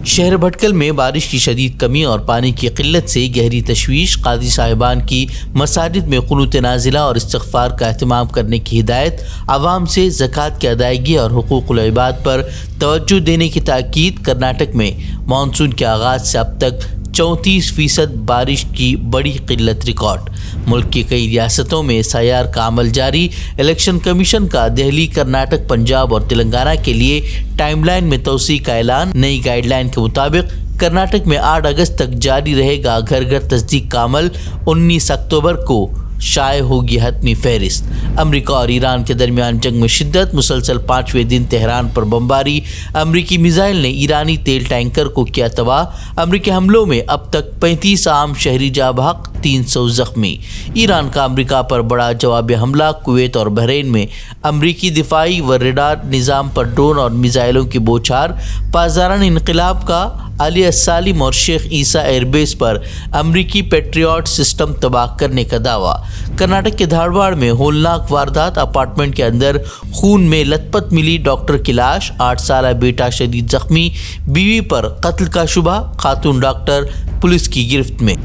شہر بھٹکل میں بارش کی شدید کمی اور پانی کی قلت سے گہری تشویش، قاضی صاحبان کی مساجد میں قنوت نازلہ اور استغفار کا اہتمام کرنے کی ہدایت، عوام سے زکوٰۃ کی ادائیگی اور حقوق العباد پر توجہ دینے کی تاکید۔ کرناٹک میں مانسون کے آغاز سے اب تک 34% بارش کی بڑی قلت ریکارڈ۔ ملک کی کئی ریاستوں میں SIR کا عمل جاری۔ الیکشن کمیشن کا دہلی، کرناٹک، پنجاب اور تلنگانہ کے لیے ٹائم لائن میں توسیع کا اعلان۔ نئی گائیڈ لائن کے مطابق کرناٹک میں 8 اگست تک جاری رہے گا گھر گھر تصدیق کا عمل۔ 19 اکتوبر کو شائع ہوگی حتمی فہرست۔ امریکہ اور ایران کے درمیان جنگ میں شدت، مسلسل 5ویں دن تہران پر بمباری۔ امریکی میزائل نے ایرانی تیل ٹینکر کو کیا تباہ۔ امریکی حملوں میں اب تک 35 عام شہری جاں بحق، 300 زخمی۔ ایران کا امریکہ پر بڑا جوابی حملہ۔ کویت اور بحرین میں امریکی دفاعی و ریڈار نظام پر ڈرون اور میزائلوں کی بوچھار۔ پاسداران انقلاب کا علی السالم اور شیخ عیسیٰ ایئر بیس پر امریکی پیٹریاٹ سسٹم تباہ کرنے کا دعویٰ۔ کرناٹک کے دھارواڑ میں ہولناک واردات، اپارٹمنٹ کے اندر خون میں لت پت ملی ڈاکٹر کی لاش، 8 سالہ بیٹا شدید زخمی، بیوی پر قتل کا شبہ، خاتون ڈاکٹر پولیس کی گرفت میں۔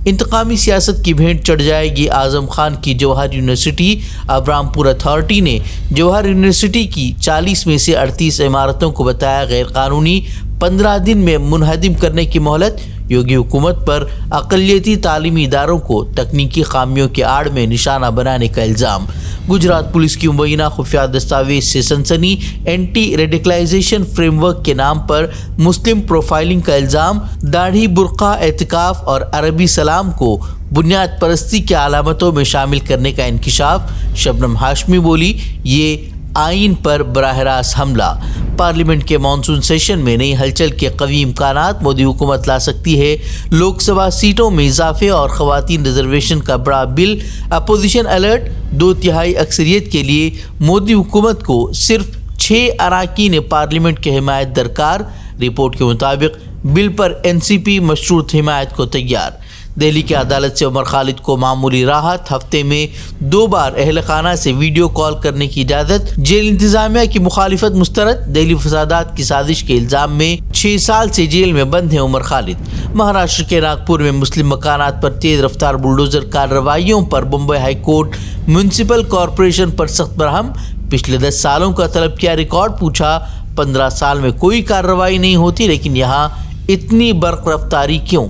انتقامی سیاست کی بھینٹ چڑھ جائے گی اعظم خان کی جوہر یونیورسٹی۔ ابرام پور اتھارٹی نے جوہر یونیورسٹی کی 40 میں سے 38 عمارتوں کو بتایا غیر قانونی، 15 دن میں منہدم کرنے کی مہلت۔ یوگی حکومت پر اقلیتی تعلیمی اداروں کو تکنیکی خامیوں کے آڑ میں نشانہ بنانے کا الزام۔ گجرات پولیس کی مبینہ خفیہ دستاویز سے سنسنی۔ اینٹی ریڈیکلائزیشن فریم ورک کے نام پر مسلم پروفائلنگ کا الزام۔ داڑھی، برقع، اعتکاف اور عربی سلام کو بنیاد پرستی کی علامتوں میں شامل کرنے کا انکشاف۔ شبنم ہاشمی بولی، یہ آئین پر براہ راست حملہ۔ پارلیمنٹ کے مانسون سیشن میں نئی ہلچل کے قوی امکانات، مودی حکومت لا سکتی ہے لوک سبھا سیٹوں میں اضافے اور خواتین ریزرویشن کا بڑا بل۔ اپوزیشن الرٹ، 2/3 اکثریت کے لیے مودی حکومت کو صرف 6 اراکین پارلیمنٹ کی حمایت درکار۔ رپورٹ کے مطابق بل پر NCP مشروط حمایت کو تیار۔ دہلی کی عدالت سے عمر خالد کو معمولی راحت، ہفتے میں 2 بار اہل خانہ سے ویڈیو کال کرنے کی اجازت۔ جیل انتظامیہ کی مخالفت مسترد، دہلی فسادات کی سازش کے الزام میں 6 سال سے جیل میں بند ہیں عمر خالد۔ مہاراشٹر کے ناگپور میں مسلم مکانات پر تیز رفتار بلڈوزر کارروائیوں پر Bombay high court municipal corporation پر سخت برہم۔ پچھلے 10 سالوں کا طلب کیا ریکارڈ، پوچھا 15 سال میں کوئی کارروائی نہیں ہوتی لیکن یہاں اتنی برق رفتاری کیوں؟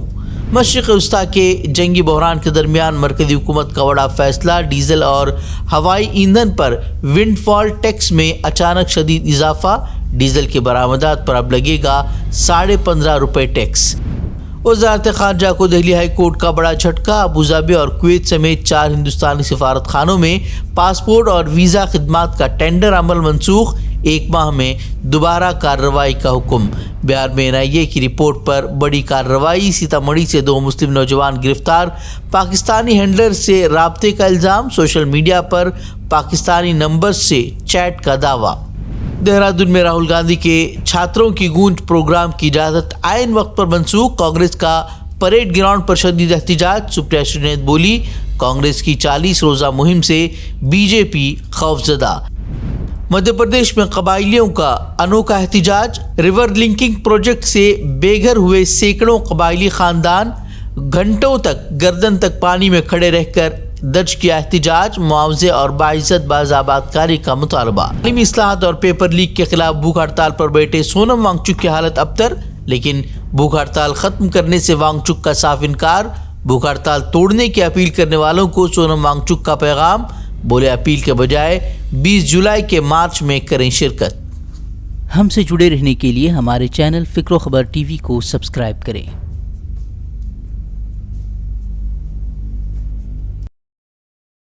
مشرق وسطیٰ کے جنگی بحران کے درمیان مرکزی حکومت کا بڑا فیصلہ۔ ڈیزل اور ہوائی ایندھن پر ونڈ فال ٹیکس میں اچانک شدید اضافہ۔ ڈیزل کے برآمدات پر اب لگے گا 15.5 روپے ٹیکس۔ وزارت خارجہ کو دہلی ہائی کورٹ کا بڑا جھٹکا۔ ابوظہبی اور کویت سمیت 4 ہندوستانی سفارت خانوں میں پاسپورٹ اور ویزا خدمات کا ٹینڈر عمل منسوخ، 1 ماہ میں دوبارہ کارروائی کا حکم۔ بہار میں NIA کی رپورٹ پر بڑی کارروائی۔ سیتامڑھی سے 2 مسلم نوجوان گرفتار۔ پاکستانی ہینڈلر سے رابطے کا الزام، سوشل میڈیا پر پاکستانی نمبر سے چیٹ کا دعویٰ۔ دہرادون میں راہل گاندھی کے چھاتروں کی گونج پروگرام کی اجازت عین وقت پر منسوخ۔ کانگریس کا پریڈ گراؤنڈ پر شدید احتجاج۔ سپریا شرینیت بولی، کانگریس کی 40 روزہ مہم سے BJP خوفزدہ۔ مدھیہ پردیش میں قبائلیوں کا انوکھا احتجاج۔ ریور لنکنگ پروجیکٹ سے بے گھر ہوئے سینکڑوں قبائلی خاندان، گھنٹوں تک گردن تک پانی میں کھڑے رہ کر درج کیا احتجاج۔ معاوضے اور باعزت باز آباد کاری کا مطالبہ۔ تعلیمی اصلاحات اور پیپر لیک کے خلاف بھوک ہڑتال پر بیٹھے سونم وانگچک کی حالت ابتر، لیکن بھوک ہڑتال ختم کرنے سے وانگچک کا صاف انکار۔ بھوک ہڑتال توڑنے کی اپیل کرنے والوں کو سونم وانگچک کا پیغام، بولے اپیل کے بجائے 20 جولائی کے مارچ میں کریں شرکت۔ ہم سے جڑے رہنے کے لیے ہمارے چینل فکر و خبر TV کو سبسکرائب کریں۔